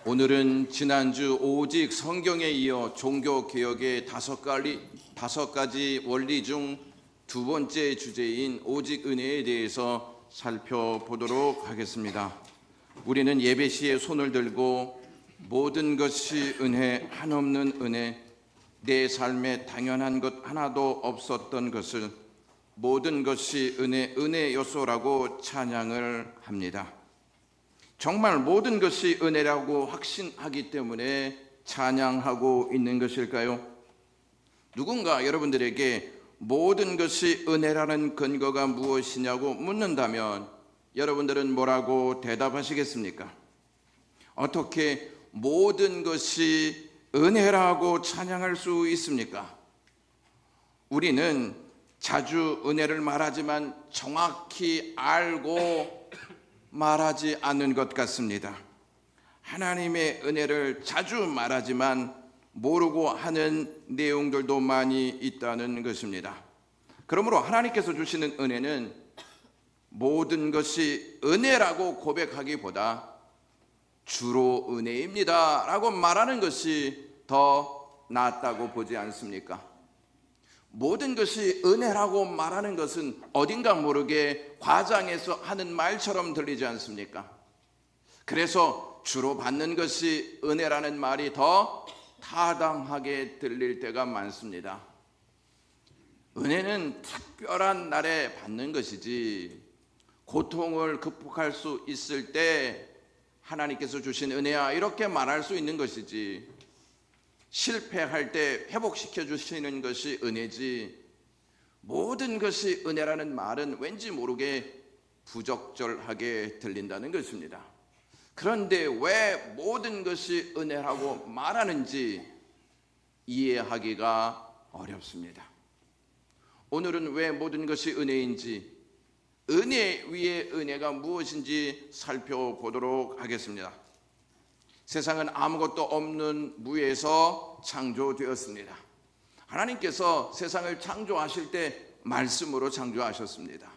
오늘은 지난주 오직 성경에 이어 종교개혁의 다섯 가지 원리 중 두 번째 주제인 오직 은혜에 대해서 살펴보도록 하겠습니다. 우리는 예배 시에 손을 들고 모든 것이 은혜, 한없는 은혜, 내 삶에 당연한 것 하나도 없었던 것을 모든 것이 은혜 요소라고 찬양을 합니다. 정말 모든 것이 은혜라고 확신하기 때문에 찬양하고 있는 것일까요? 누군가 여러분들에게 모든 것이 은혜라는 근거가 무엇이냐고 묻는다면 여러분들은 뭐라고 대답하시겠습니까? 어떻게 모든 것이 은혜라고 찬양할 수 있습니까? 우리는 자주 은혜를 말하지만 정확히 알고 말하지 않는 것 같습니다. 하나님의 은혜를 자주 말하지만 모르고 하는 내용들도 많이 있다는 것입니다. 그러므로 하나님께서 주시는 은혜는 모든 것이 은혜라고 고백하기보다 주로 은혜입니다 라고 말하는 것이 더 낫다고 보지 않습니까? 모든 것이 은혜라고 말하는 것은 어딘가 모르게 과장해서 하는 말처럼 들리지 않습니까? 그래서 주로 받는 것이 은혜라는 말이 더 타당하게 들릴 때가 많습니다. 은혜는 특별한 날에 받는 것이지 고통을 극복할 수 있을 때 하나님께서 주신 은혜야 이렇게 말할 수 있는 것이지 실패할 때 회복시켜 주시는 것이 은혜지 모든 것이 은혜라는 말은 왠지 모르게 부적절하게 들린다는 것입니다. 그런데 왜 모든 것이 은혜라고 말하는지 이해하기가 어렵습니다. 오늘은 왜 모든 것이 은혜인지 은혜 위에 은혜가 무엇인지 살펴보도록 하겠습니다. 세상은 아무것도 없는 무에서 창조되었습니다. 하나님께서 세상을 창조하실 때 말씀으로 창조하셨습니다.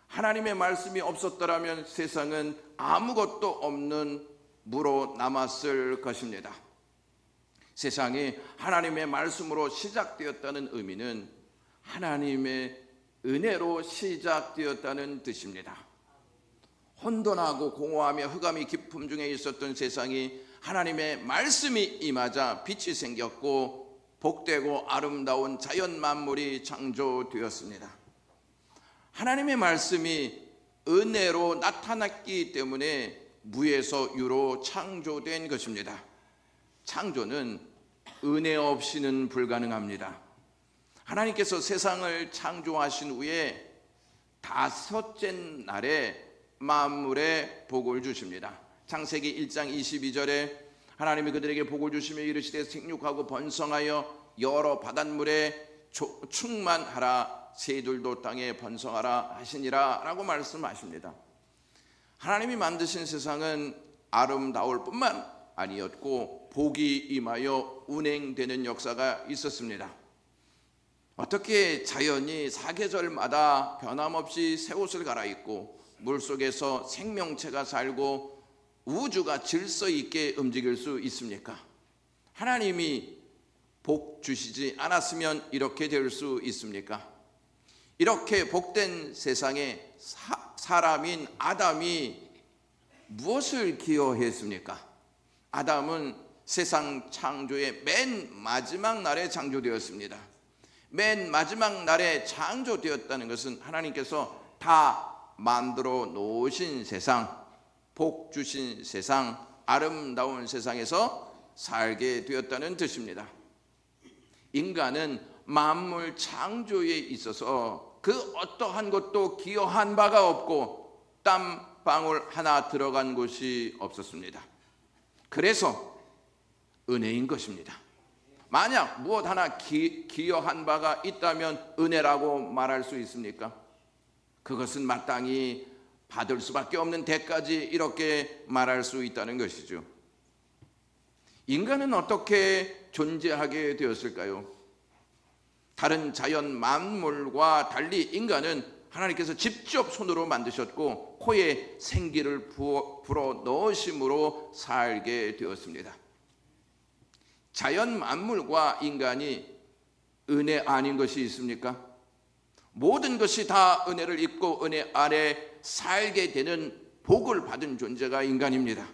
하나님의 말씀이 없었더라면 세상은 아무것도 없는 무로 남았을 것입니다. 세상이 하나님의 말씀으로 시작되었다는 의미는 하나님의 은혜로 시작되었다는 뜻입니다. 혼돈하고 공허하며 흑암이 깊음 중에 있었던 세상이 하나님의 말씀이 임하자 빛이 생겼고 복되고 아름다운 자연 만물이 창조되었습니다. 하나님의 말씀이 은혜로 나타났기 때문에 무에서 유로 창조된 것입니다. 창조는 은혜 없이는 불가능합니다. 하나님께서 세상을 창조하신 후에 다섯째 날에 만물에 복을 주십니다. 창세기 1장 22절에 하나님이 그들에게 복을 주시며 이르시되 생육하고 번성하여 여러 바닷물에 충만하라 새들도 땅에 번성하라 하시니라 라고 말씀하십니다. 하나님이 만드신 세상은 아름다울 뿐만 아니었고 복이 임하여 운행되는 역사가 있었습니다. 어떻게 자연이 사계절마다 변함없이 새 옷을 갈아입고 물속에서 생명체가 살고 우주가 질서 있게 움직일 수 있습니까? 하나님이 복 주시지 않았으면 이렇게 될 수 있습니까? 이렇게 복된 세상에 사람인 아담이 무엇을 기여했습니까? 아담은 세상 창조의 맨 마지막 날에 창조되었습니다. 맨 마지막 날에 창조되었다는 것은 하나님께서 다 만들어 놓으신 세상, 복 주신 세상, 아름다운 세상에서 살게 되었다는 뜻입니다. 인간은 만물 창조에 있어서 그 어떠한 것도 기여한 바가 없고 땀방울 하나 들어간 곳이 없었습니다. 그래서 은혜인 것입니다. 만약 무엇 하나 기여한 바가 있다면 은혜라고 말할 수 있습니까? 그것은 마땅히 받을 수밖에 없는 대가지 이렇게 말할 수 있다는 것이죠. 인간은 어떻게 존재하게 되었을까요? 다른 자연 만물과 달리 인간은 하나님께서 직접 손으로 만드셨고 코에 생기를 불어 넣으심으로 살게 되었습니다. 자연 만물과 인간이 은혜 아닌 것이 있습니까? 모든 것이 다 은혜를 입고 은혜 아래 살게 되는 복을 받은 존재가 인간입니다.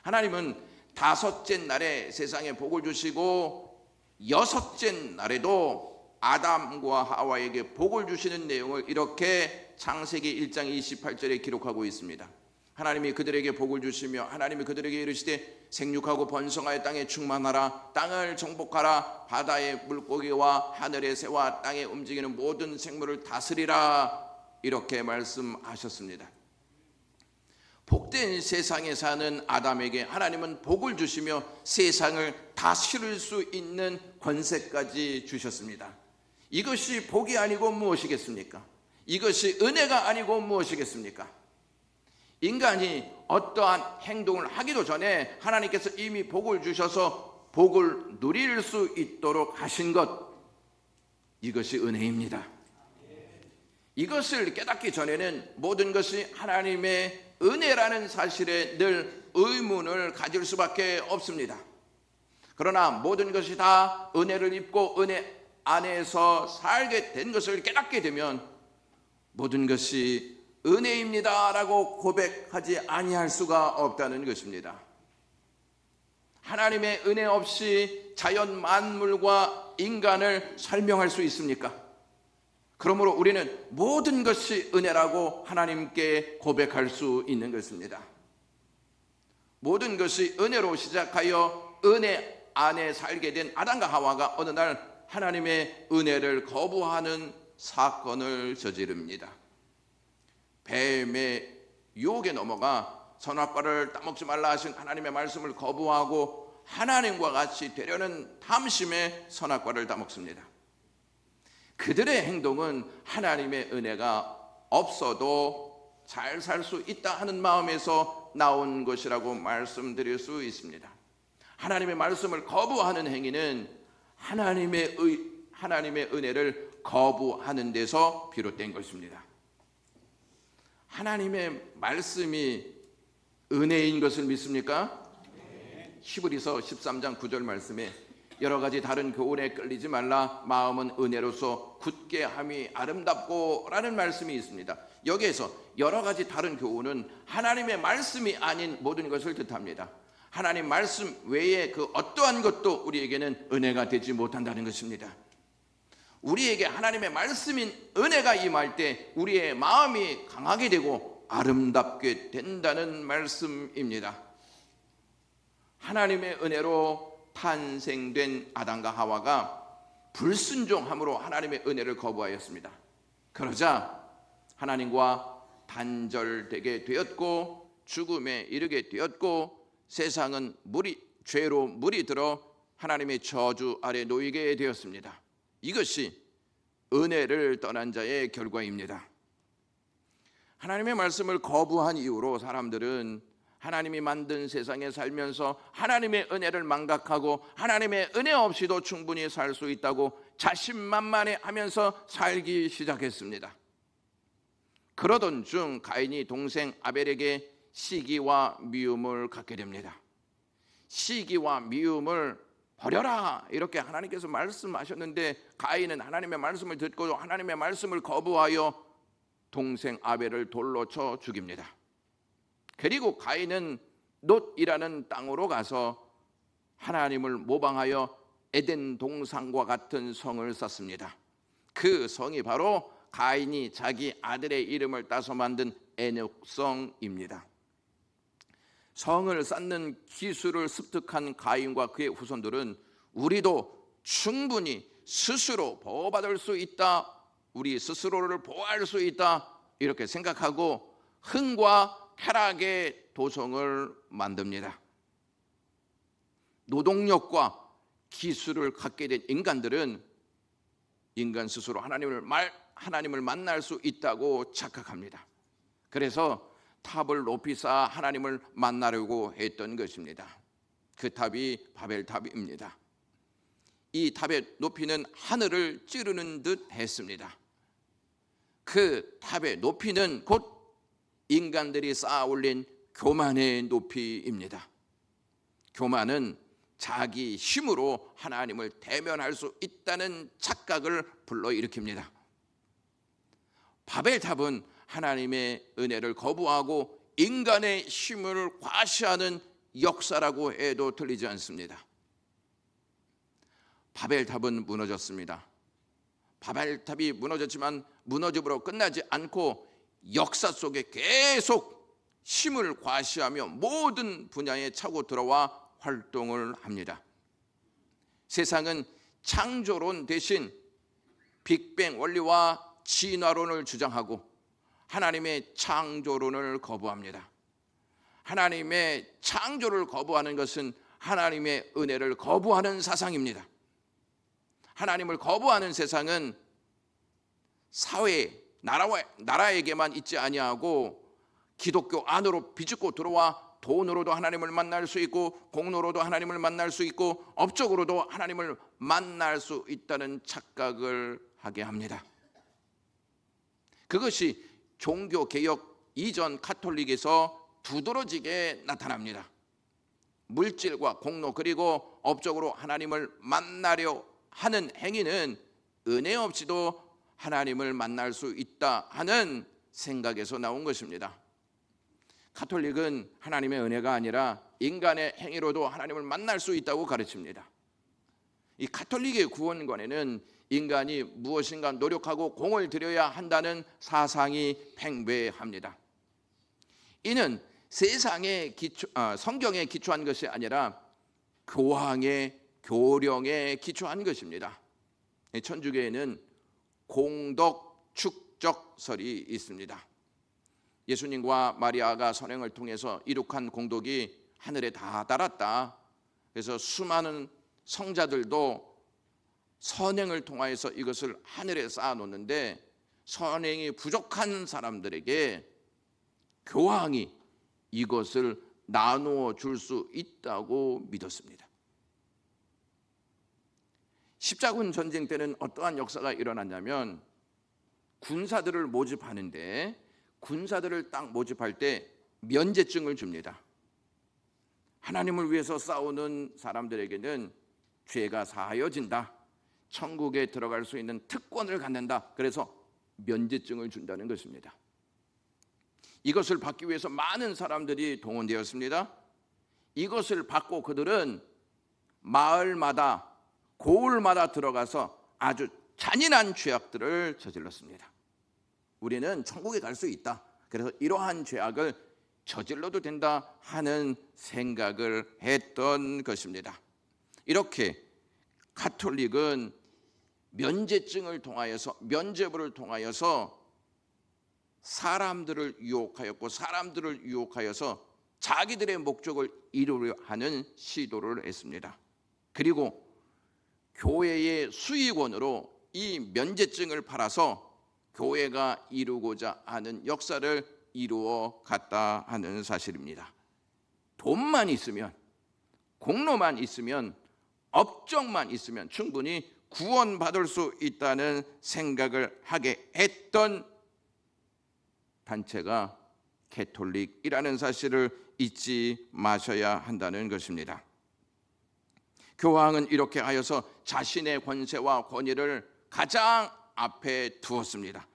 하나님은 다섯째 날에 세상에 복을 주시고 여섯째 날에도 아담과 하와에게 복을 주시는 내용을 이렇게 창세기 1장 28절에 기록하고 있습니다. 하나님이 그들에게 복을 주시며 하나님이 그들에게 이르시되 생육하고 번성하여 땅에 충만하라, 땅을 정복하라, 바다의 물고기와 하늘의 새와 땅에 움직이는 모든 생물을 다스리라, 이렇게 말씀하셨습니다. 복된 세상에 사는 아담에게 하나님은 복을 주시며 세상을 다스릴 수 있는 권세까지 주셨습니다. 이것이 복이 아니고 무엇이겠습니까? 이것이 은혜가 아니고 무엇이겠습니까? 인간이 어떠한 행동을 하기도 전에 하나님께서 이미 복을 주셔서 복을 누릴 수 있도록 하신 것, 이것이 은혜입니다. 이것을 깨닫기 전에는 모든 것이 하나님의 은혜라는 사실에 늘 의문을 가질 수밖에 없습니다. 그러나 모든 것이 다 은혜를 입고 은혜 안에서 살게 된 것을 깨닫게 되면 모든 것이 은혜입니다 라고 고백하지 아니할 수가 없다는 것입니다. 하나님의 은혜 없이 자연 만물과 인간을 설명할 수 있습니까? 그러므로 우리는 모든 것이 은혜라고 하나님께 고백할 수 있는 것입니다. 모든 것이 은혜로 시작하여 은혜 안에 살게 된 아담과 하와가 어느 날 하나님의 은혜를 거부하는 사건을 저지릅니다. 뱀의 유혹에 넘어가 선악과를 따먹지 말라 하신 하나님의 말씀을 거부하고 하나님과 같이 되려는 탐심에 선악과를 따먹습니다. 그들의 행동은 하나님의 은혜가 없어도 잘 살 수 있다 하는 마음에서 나온 것이라고 말씀드릴 수 있습니다. 하나님의 말씀을 거부하는 행위는 하나님의 은혜를 거부하는 데서 비롯된 것입니다. 하나님의 말씀이 은혜인 것을 믿습니까? 히브리서 13장 9절 말씀에 여러 가지 다른 교훈에 끌리지 말라, 마음은 은혜로서 굳게 함이 아름답고 라는 말씀이 있습니다. 여기에서 여러 가지 다른 교훈은 하나님의 말씀이 아닌 모든 것을 뜻합니다. 하나님 말씀 외에 그 어떠한 것도 우리에게는 은혜가 되지 못한다는 것입니다. 우리에게 하나님의 말씀인 은혜가 임할 때 우리의 마음이 강하게 되고 아름답게 된다는 말씀입니다. 하나님의 은혜로 탄생된 아담과 하와가 불순종함으로 하나님의 은혜를 거부하였습니다. 그러자 하나님과 단절되게 되었고 죽음에 이르게 되었고 세상은 죄로 물이 들어 하나님의 저주 아래 놓이게 되었습니다. 이것이 은혜를 떠난 자의 결과입니다. 하나님의 말씀을 거부한 이후로 사람들은 하나님이 만든 세상에 살면서 하나님의 은혜를 망각하고 하나님의 은혜 없이도 충분히 살 수 있다고 자신만만해하면서 살기 시작했습니다. 그러던 중 가인이 동생 아벨에게 시기와 미움을 갖게 됩니다. 시기와 미움을 버려라 이렇게 하나님께서 말씀하셨는데 가인은 하나님의 말씀을 듣고 하나님의 말씀을 거부하여 동생 아벨을 돌로 쳐 죽입니다. 그리고 가인은 놋이라는 땅으로 가서 하나님을 모방하여 에덴 동산과 같은 성을 쌓습니다. 그 성이 바로 가인이 자기 아들의 이름을 따서 만든 에녹성입니다. 성을 쌓는 기술을 습득한 가인과 그의 후손들은 우리도 충분히 스스로 보호받을 수 있다, 우리 스스로를 보호할 수 있다 이렇게 생각하고 흥과 쾌락의 도성을 만듭니다. 노동력과 기술을 갖게 된 인간들은 인간 스스로 하나님을 만날 수 있다고 착각합니다. 그래서 탑을 높이 쌓아 하나님을 만나려고 했던 것입니다. 그 탑이 바벨탑입니다. 이 탑의 높이는 하늘을 찌르는 듯 했습니다. 그 탑의 높이는 곧 인간들이 쌓아 올린 교만의 높이입니다. 교만은 자기 힘으로 하나님을 대면할 수 있다는 착각을 불러일으킵니다. 바벨탑은 하나님의 은혜를 거부하고 인간의 힘을 과시하는 역사라고 해도 틀리지 않습니다. 바벨탑은 무너졌습니다. 바벨탑이 무너졌지만 무너짐으로 끝나지 않고 역사 속에 계속 힘을 과시하며 모든 분야에 차고 들어와 활동을 합니다. 세상은 창조론 대신 빅뱅 원리와 진화론을 주장하고 하나님의 창조론을 거부합니다. 하나님의 창조를 거부하는 것은 하나님의 은혜를 거부하는 사상입니다. 하나님을 거부하는 세상은 사회, 나라에게만 있지 아니하고 기독교 안으로 비집고 들어와 돈으로도 하나님을 만날 수 있고 공로로도 하나님을 만날 수 있고 업적으로도 하나님을 만날 수 있다는 착각을 하게 합니다. 그것이 종교개혁 이전 가톨릭에서 두드러지게 나타납니다. 물질과 공로 그리고 업적으로 하나님을 만나려 하는 행위는 은혜 없이도 하나님을 만날 수 있다 하는 생각에서 나온 것입니다. 가톨릭은 하나님의 은혜가 아니라 인간의 행위로도 하나님을 만날 수 있다고 가르칩니다. 이 가톨릭의 구원관에는 인간이 무엇인가 노력하고 공을 들여야 한다는 사상이 팽배합니다. 이는 세상의 성경에 기초한 것이 아니라 교황의 교령에 기초한 것입니다. 천주교에는 공덕 축적설이 있습니다. 예수님과 마리아가 선행을 통해서 이룩한 공덕이 하늘에 다 달았다. 그래서 수많은 성자들도 선행을 통하여서 이것을 하늘에 쌓아놓는데 선행이 부족한 사람들에게 교황이 이것을 나누어 줄 수 있다고 믿었습니다. 십자군 전쟁 때는 어떠한 역사가 일어났냐면 군사들을 모집하는데 군사들을 딱 모집할 때 면제증을 줍니다. 하나님을 위해서 싸우는 사람들에게는 죄가 사하여진다. 천국에 들어갈 수 있는 특권을 갖는다. 그래서 면제증을 준다는 것입니다. 이것을 받기 위해서 많은 사람들이 동원되었습니다. 이것을 받고 그들은 마을마다 고을마다 들어가서 아주 잔인한 죄악들을 저질렀습니다. 우리는 천국에 갈 수 있다. 그래서 이러한 죄악을 저질러도 된다 하는 생각을 했던 것입니다. 이렇게 가톨릭은 면제증을 통하여서 면죄부를 통하여서 사람들을 유혹하였고 사람들을 유혹하여서 자기들의 목적을 이루려 하는 시도를 했습니다. 그리고 교회의 수익원으로 이 면제증을 팔아서 교회가 이루고자 하는 역사를 이루어 갔다 하는 사실입니다. 돈만 있으면, 공로만 있으면, 업적만 있으면 충분히 구원받을 수 있다는 생각을 하게 했던 단체가 가톨릭이라는 사실을 잊지 마셔야 한다는 것입니다. 교황은 이렇게 하여서 자신의 권세와 권위를 가장 앞에 두었습니다.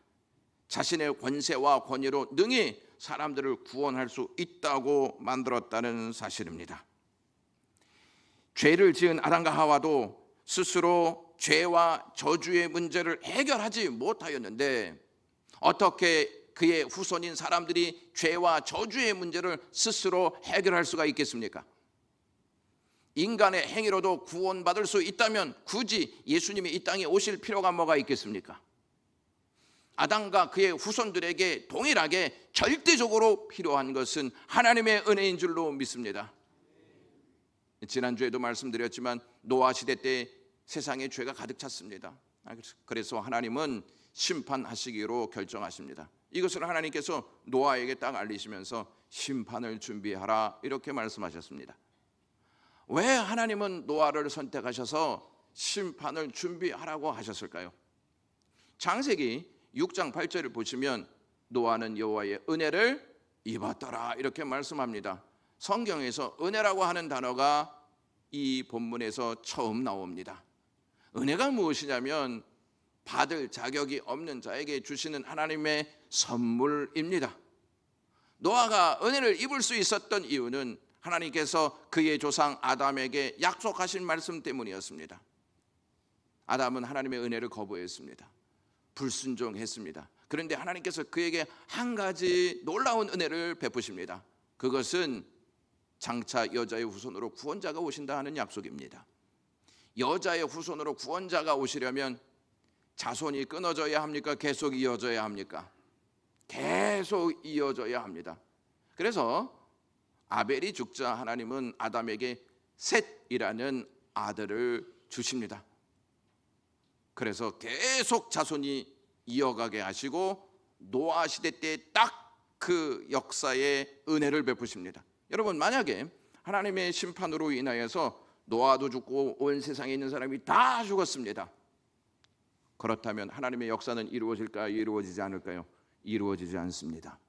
자신의 권세와 권위로 능히 사람들을 구원할 수 있다고 만들었다는 사실입니다. 죄를 지은 아담과 하와도 스스로 죄와 저주의 문제를 해결하지 못하였는데 어떻게 그의 후손인 사람들이 죄와 저주의 문제를 스스로 해결할 수가 있겠습니까? 인간의 행위로도 구원받을 수 있다면 굳이 예수님이 이 땅에 오실 필요가 뭐가 있겠습니까? 아담과 그의 후손들에게 동일하게 절대적으로 필요한 것은 하나님의 은혜인 줄로 믿습니다. 지난주에도 말씀드렸지만 노아 시대 때 세상에 죄가 가득 찼습니다. 그래서 하나님은 심판하시기로 결정하십니다. 이것을 하나님께서 노아에게 딱 알리시면서 심판을 준비하라 이렇게 말씀하셨습니다. 왜 하나님은 노아를 선택하셔서 심판을 준비하라고 하셨을까요? 창세기 6장 8절을 보시면 노아는 여호와의 은혜를 입었더라 이렇게 말씀합니다. 성경에서 은혜라고 하는 단어가 이 본문에서 처음 나옵니다. 은혜가 무엇이냐면 받을 자격이 없는 자에게 주시는 하나님의 선물입니다. 노아가 은혜를 입을 수 있었던 이유는 하나님께서 그의 조상 아담에게 약속하신 말씀 때문이었습니다. 아담은 하나님의 은혜를 거부했습니다. 불순종했습니다. 그런데 하나님께서 그에게 한 가지 놀라운 은혜를 베푸십니다. 그것은 장차 여자의 후손으로 구원자가 오신다 하는 약속입니다. 여자의 후손으로 구원자가 오시려면 자손이 끊어져야 합니까? 계속 이어져야 합니까? 계속 이어져야 합니다. 그래서 아벨이 죽자 하나님은 아담에게 셋이라는 아들을 주십니다. 그래서 계속 자손이 이어가게 하시고 노아 시대 때 딱 그 역사의 은혜를 베푸십니다. 여러분, 만약에 하나님의 심판으로 인하여서 노아도 죽고 온 세상에 있는 사람이 다 죽었습니다. 그렇다면 하나님의 역사는 이루어질까요? 이루어지지 않을까요? 이루어지지 않습니다.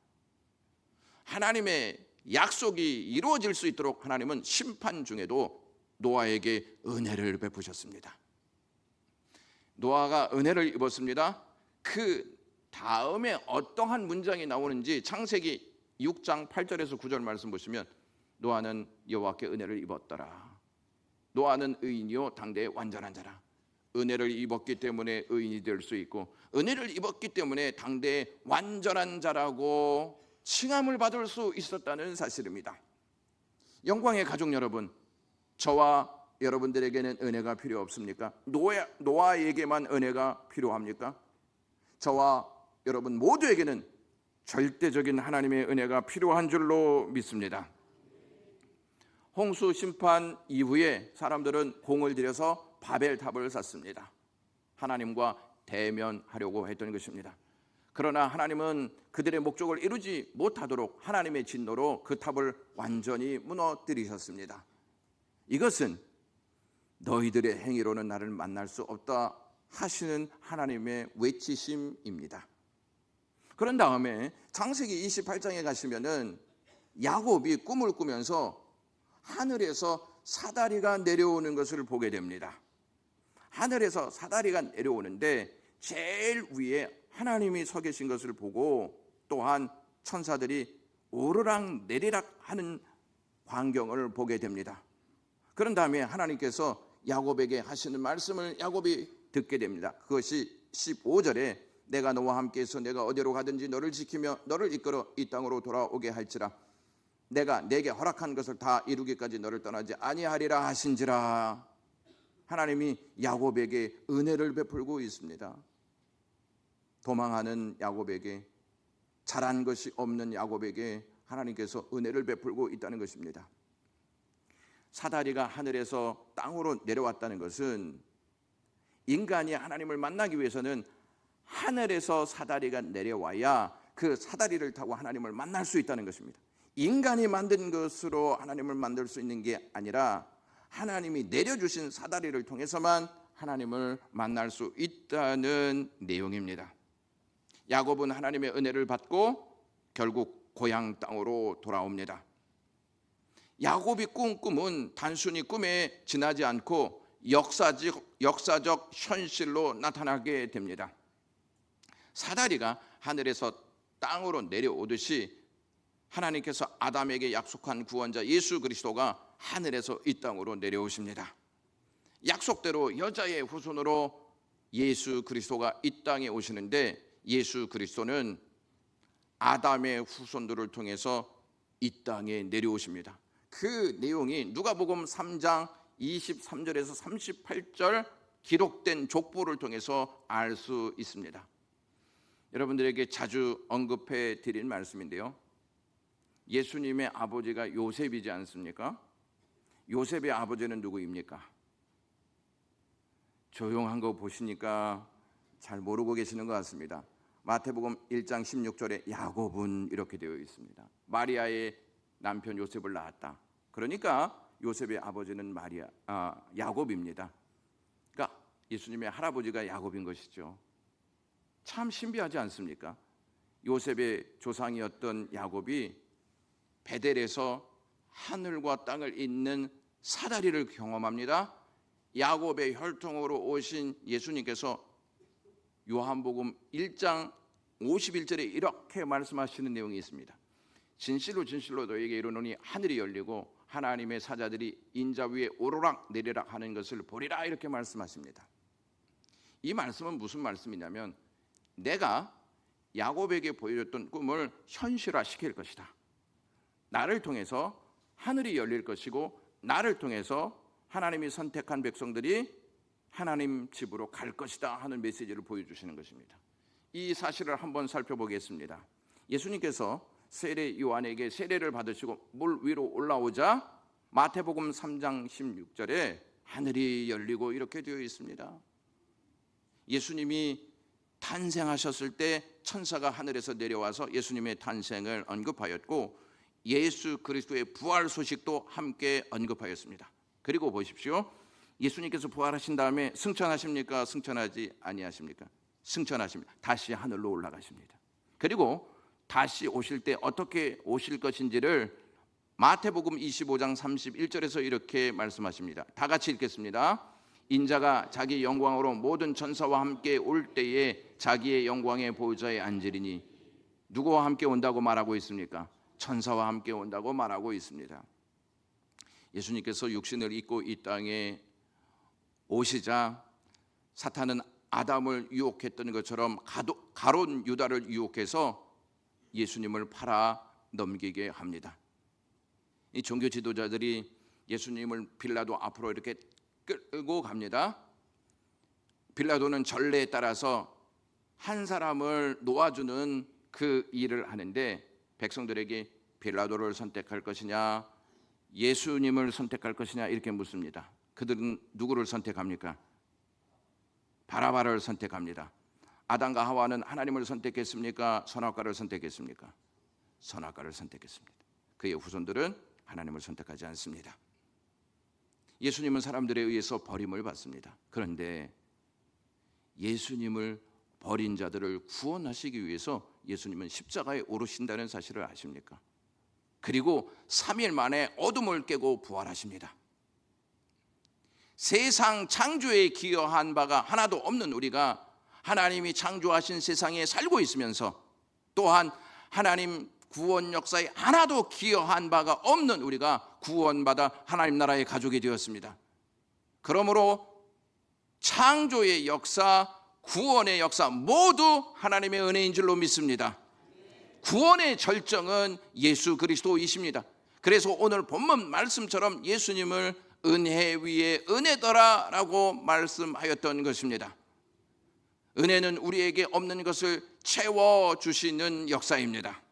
하나님의 약속이 이루어질 수 있도록 하나님은 심판 중에도 노아에게 은혜를 베푸셨습니다. 노아가 은혜를 입었습니다. 그 다음에 어떠한 문장이 나오는지 창세기 6장 8절에서 9절 말씀 보시면 노아는 여호와께 은혜를 입었더라. 노아는 의인이요 당대의 완전한 자라. 은혜를 입었기 때문에 의인이 될 수 있고 은혜를 입었기 때문에 당대의 완전한 자라고 칭함을 받을 수 있었다는 사실입니다. 영광의 가족 여러분, 저와 여러분들에게는 은혜가 필요 없습니까? 노아에게만 은혜가 필요합니까? 저와 여러분 모두에게는 절대적인 하나님의 은혜가 필요한 줄로 믿습니다. 홍수 심판 이후에 사람들은 공을 들여서 바벨탑을 쌓습니다. 하나님과 대면하려고 했던 것입니다. 그러나 하나님은 그들의 목적을 이루지 못하도록 하나님의 진노로 그 탑을 완전히 무너뜨리셨습니다. 이것은 너희들의 행위로는 나를 만날 수 없다 하시는 하나님의 외치심입니다. 그런 다음에 창세기 28장에 가시면은 야곱이 꿈을 꾸면서 하늘에서 사다리가 내려오는 것을 보게 됩니다. 하늘에서 사다리가 내려오는데 제일 위에 하나님이 서 계신 것을 보고 또한 천사들이 오르락 내리락 하는 광경을 보게 됩니다. 그런 다음에 하나님께서 야곱에게 하시는 말씀을 야곱이 듣게 됩니다. 그것이 15절에 내가 너와 함께해서 내가 어디로 가든지 너를 지키며 너를 이끌어 이 땅으로 돌아오게 할지라 내가 내게 허락한 것을 다 이루기까지 너를 떠나지 아니하리라 하신지라. 하나님이 야곱에게 은혜를 베풀고 있습니다. 도망하는 야곱에게, 잘한 것이 없는 야곱에게 하나님께서 은혜를 베풀고 있다는 것입니다. 사다리가 하늘에서 땅으로 내려왔다는 것은 인간이 하나님을 만나기 위해서는 하늘에서 사다리가 내려와야 그 사다리를 타고 하나님을 만날 수 있다는 것입니다. 인간이 만든 것으로 하나님을 만들 수 있는 게 아니라 하나님이 내려주신 사다리를 통해서만 하나님을 만날 수 있다는 내용입니다. 야곱은 하나님의 은혜를 받고 결국 고향 땅으로 돌아옵니다. 야곱이 꾼 꿈은 단순히 꿈에 지나지 않고 역사적 현실로 나타나게 됩니다. 사다리가 하늘에서 땅으로 내려오듯이 하나님께서 아담에게 약속한 구원자 예수 그리스도가 하늘에서 이 땅으로 내려오십니다. 약속대로 여자의 후손으로 예수 그리스도가 이 땅에 오시는데 예수 그리스도는 아담의 후손들을 통해서 이 땅에 내려오십니다. 그 내용이 누가복음 3장 23절에서 38절 기록된 족보를 통해서 알 수 있습니다. 여러분들에게 자주 언급해 드린 말씀인데요. 예수님의 아버지가 요셉이지 않습니까? 요셉의 아버지는 누구입니까? 조용한 거 보시니까 잘 모르고 계시는 것 같습니다. 마태복음 1장 16절에 야곱은 이렇게 되어 있습니다. 마리아의 남편 요셉을 낳았다. 그러니까 요셉의 아버지는 야곱입니다. 그러니까 예수님의 할아버지가 야곱인 것이죠. 참 신비하지 않습니까? 요셉의 조상이었던 야곱이 베델에서 하늘과 땅을 잇는 사다리를 경험합니다. 야곱의 혈통으로 오신 예수님께서 요한복음 1장 51절에 이렇게 말씀하시는 내용이 있습니다. 진실로 진실로 너에게 이르노니 하늘이 열리고 하나님의 사자들이 인자 위에 오르락 내리락 하는 것을 보리라, 이렇게 말씀하십니다. 이 말씀은 무슨 말씀이냐면 내가 야곱에게 보여줬던 꿈을 현실화시킬 것이다. 나를 통해서 하늘이 열릴 것이고 나를 통해서 하나님이 선택한 백성들이 하나님 집으로 갈 것이다 하는 메시지를 보여주시는 것입니다. 이 사실을 한번 살펴보겠습니다. 예수님께서 세례 요한에게 세례를 받으시고 물 위로 올라오자 마태복음 3장 16절에 하늘이 열리고 이렇게 되어 있습니다. 예수님이 탄생하셨을 때 천사가 하늘에서 내려와서 예수님의 탄생을 언급하였고 예수 그리스도의 부활 소식도 함께 언급하였습니다. 그리고 보십시오. 예수님께서 부활하신 다음에 승천하십니까? 승천하지 아니하십니까? 승천하십니다. 다시 하늘로 올라가십니다. 그리고 다시 오실 때 어떻게 오실 것인지를 마태복음 25장 31절에서 이렇게 말씀하십니다. 다 같이 읽겠습니다. 인자가 자기 영광으로 모든 천사와 함께 올 때에 자기의 영광의 보좌에 앉으리니 누구와 함께 온다고 말하고 있습니까? 천사와 함께 온다고 말하고 있습니다. 예수님께서 육신을 입고 이 땅에 오시자 사탄은 아담을 유혹했던 것처럼 가룟 유다를 유혹해서 예수님을 팔아 넘기게 합니다. 이 종교 지도자들이 예수님을 빌라도 앞으로 이렇게 끌고 갑니다. 빌라도는 전례에 따라서 한 사람을 놓아주는 그 일을 하는데 백성들에게 빌라도를 선택할 것이냐 예수님을 선택할 것이냐 이렇게 묻습니다. 그들은 누구를 선택합니까? 바라바를 선택합니다. 아담과 하와는 하나님을 선택했습니까? 선악과를 선택했습니까? 선악과를 선택했습니다. 그의 후손들은 하나님을 선택하지 않습니다. 예수님은 사람들에 의해서 버림을 받습니다. 그런데 예수님을 버린 자들을 구원하시기 위해서 예수님은 십자가에 오르신다는 사실을 아십니까? 그리고 3일 만에 어둠을 깨고 부활하십니다. 세상 창조에 기여한 바가 하나도 없는 우리가 하나님이 창조하신 세상에 살고 있으면서 또한 하나님 구원 역사에 하나도 기여한 바가 없는 우리가 구원받아 하나님 나라의 가족이 되었습니다. 그러므로 창조의 역사, 구원의 역사 모두 하나님의 은혜인 줄로 믿습니다. 구원의 절정은 예수 그리스도이십니다. 그래서 오늘 본문 말씀처럼 예수님을 은혜 위에 은혜더라라고 말씀하였던 것입니다. 은혜는 우리에게 없는 것을 채워주시는 역사입니다.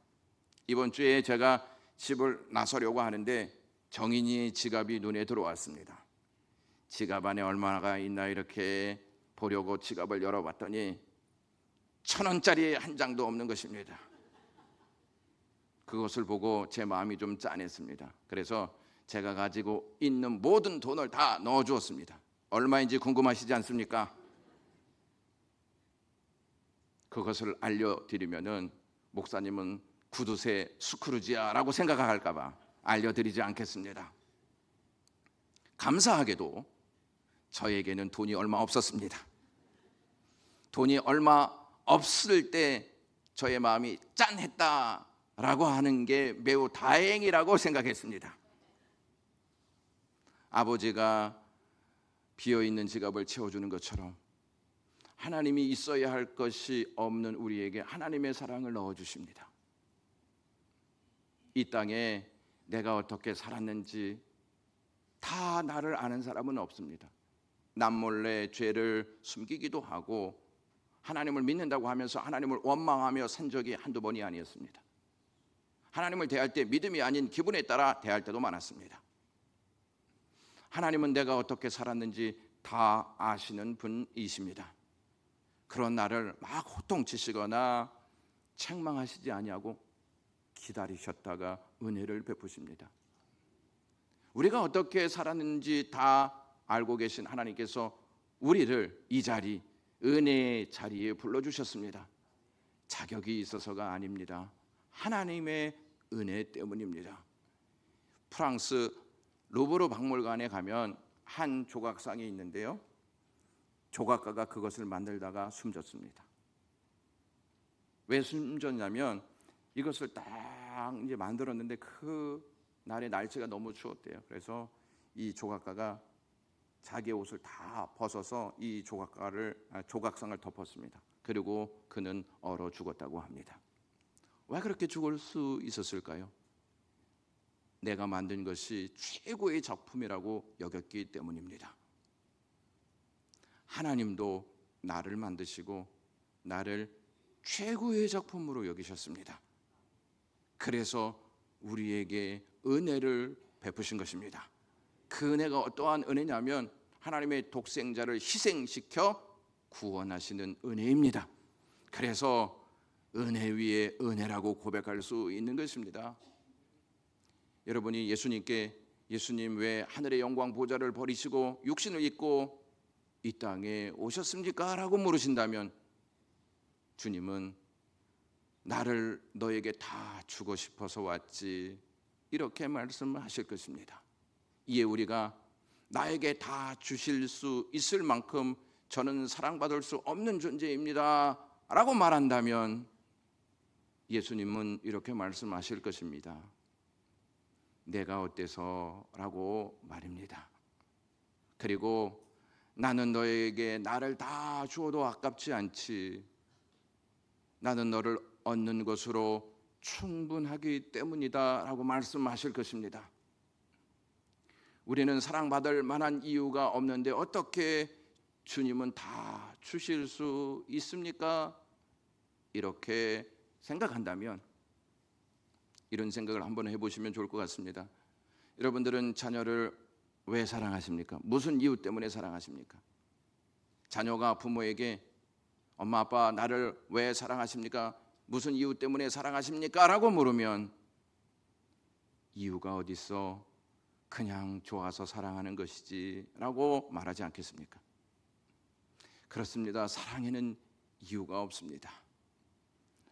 이번 주에 제가 집을 나서려고 하는데 정인이 지갑이 눈에 들어왔습니다. 지갑 안에 얼마나 있나 이렇게 보려고 지갑을 열어봤더니 1,000원짜리 한 장도 없는 것입니다. 그것을 보고 제 마음이 좀 짠했습니다. 그래서 제가 가지고 있는 모든 돈을 다 넣어주었습니다. 얼마인지 궁금하시지 않습니까? 그것을 알려드리면은 목사님은 구두쇠 스크루지야라고 생각할까 봐 알려드리지 않겠습니다. 감사하게도 저에게는 돈이 얼마 없었습니다. 돈이 얼마 없을 때 저의 마음이 짠했다라고 하는 게 매우 다행이라고 생각했습니다. 아버지가 비어있는 지갑을 채워주는 것처럼 하나님이 있어야 할 것이 없는 우리에게 하나님의 사랑을 넣어주십니다. 이 땅에 내가 어떻게 살았는지 다 나를 아는 사람은 없습니다. 남몰래 죄를 숨기기도 하고 하나님을 믿는다고 하면서 하나님을 원망하며 산 적이 한두 번이 아니었습니다. 하나님을 대할 때 믿음이 아닌 기분에 따라 대할 때도 많았습니다. 하나님은 내가 어떻게 살았는지 다 아시는 분이십니다. 그런 나를 막 호통치시거나 책망하시지 아니하고 기다리셨다가 은혜를 베푸십니다. 우리가 어떻게 살았는지 다 알고 계신 하나님께서 우리를 이 자리 은혜의 자리에 불러주셨습니다. 자격이 있어서가 아닙니다. 하나님의 은혜 때문입니다. 프랑스 루브르 박물관에 가면 한 조각상이 있는데요, 조각가가 그것을 만들다가 숨졌습니다. 왜 숨졌냐면 이것을 딱 이제 만들었는데 그 날의 날씨가 너무 추웠대요. 그래서 이 조각가가 자기의 옷을 다 벗어서 이 조각상을 덮었습니다. 그리고 그는 얼어 죽었다고 합니다. 왜 그렇게 죽을 수 있었을까요? 내가 만든 것이 최고의 작품이라고 여겼기 때문입니다. 하나님도 나를 만드시고 나를 최고의 작품으로 여기셨습니다. 그래서 우리에게 은혜를 베푸신 것입니다. 그 은혜가 어떠한 은혜냐면 하나님의 독생자를 희생시켜 구원하시는 은혜입니다. 그래서 은혜 위에 은혜라고 고백할 수 있는 것입니다. 여러분이 예수님께 예수님 왜 하늘의 영광 보좌를 버리시고 육신을 입고 이 땅에 오셨습니까? 라고 물으신다면 주님은 나를 너에게 다 주고 싶어서 왔지, 이렇게 말씀하실 것입니다. 이에 우리가 나에게 다 주실 수 있을 만큼 저는 사랑받을 수 없는 존재입니다 라고 말한다면 예수님은 이렇게 말씀하실 것입니다. 내가 어때서? 라고 말입니다. 그리고 나는 너에게 나를 다 주어도 아깝지 않지, 나는 너를 얻는 것으로 충분하기 때문이다 라고 말씀하실 것입니다. 우리는 사랑받을 만한 이유가 없는데 어떻게 주님은 다 주실 수 있습니까? 이렇게 생각한다면 이런 생각을 한번 해보시면 좋을 것 같습니다. 여러분들은 자녀를 왜 사랑하십니까? 무슨 이유 때문에 사랑하십니까? 자녀가 부모에게 엄마 아빠 나를 왜 사랑하십니까? 무슨 이유 때문에 사랑하십니까? 라고 물으면 이유가 어디 있어? 그냥 좋아서 사랑하는 것이지 라고 말하지 않겠습니까? 그렇습니다. 사랑에는 이유가 없습니다.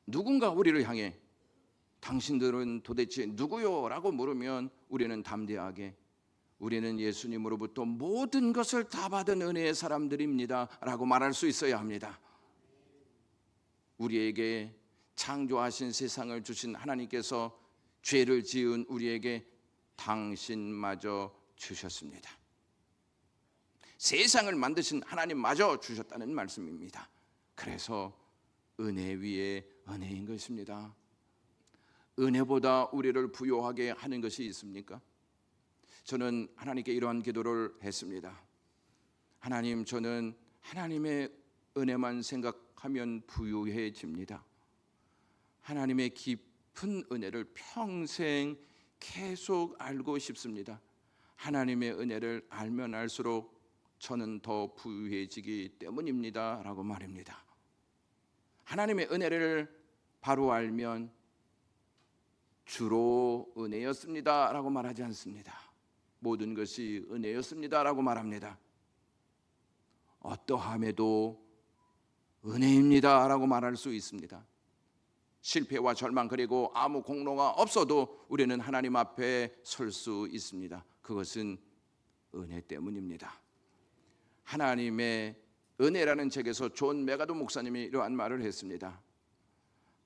누군가 우리를 향해 당신들은 도대체 누구요? 라고 물으면 우리는 담대하게 우리는 예수님으로부터 모든 것을 다 받은 은혜의 사람들입니다 라고 말할 수 있어야 합니다. 우리에게 창조하신 세상을 주신 하나님께서 죄를 지은 우리에게 당신마저 주셨습니다. 세상을 만드신 하나님마저 주셨다는 말씀입니다. 그래서 은혜 위에 은혜인 것입니다. 은혜보다 우리를 부요하게 하는 것이 있습니까? 저는 하나님께 이러한 기도를 했습니다. 하나님, 저는 하나님의 은혜만 생각하면 부유해집니다. 하나님의 깊은 은혜를 평생 계속 알고 싶습니다. 하나님의 은혜를 알면 알수록 저는 더 부유해지기 때문입니다 라고 말입니다. 하나님의 은혜를 바로 알면 주로 은혜였습니다 라고 말하지 않습니다. 모든 것이 은혜였습니다 라고 말합니다. 어떠함에도 은혜입니다 라고 말할 수 있습니다. 실패와 절망 그리고 아무 공로가 없어도 우리는 하나님 앞에 설 수 있습니다. 그것은 은혜 때문입니다. 하나님의 은혜라는 책에서 존 메가도 목사님이 이러한 말을 했습니다.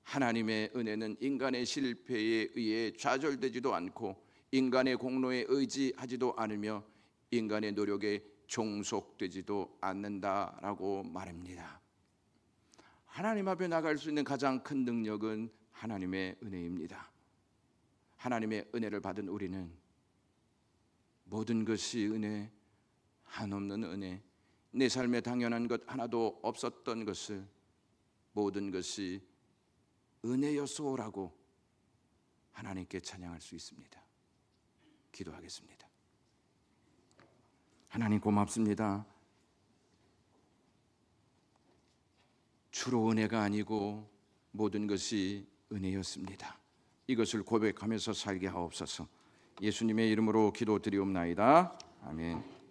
하나님의 은혜는 인간의 실패에 의해 좌절되지도 않고 인간의 공로에 의지하지도 않으며 인간의 노력에 종속되지도 않는다라고 말합니다. 하나님 앞에 나갈 수 있는 가장 큰 능력은 하나님의 은혜입니다. 하나님의 은혜를 받은 우리는 모든 것이 은혜, 한없는 은혜, 내 삶에 당연한 것 하나도 없었던 것을 모든 것이 은혜였소라고 하나님께 찬양할 수 있습니다. 기도하겠습니다. 하나님 고맙습니다. 주로 은혜가 아니고 모든 것이 은혜였습니다. 이것을 고백하면서 살게 하옵소서. 예수님의 이름으로 기도드리옵나이다. 아멘.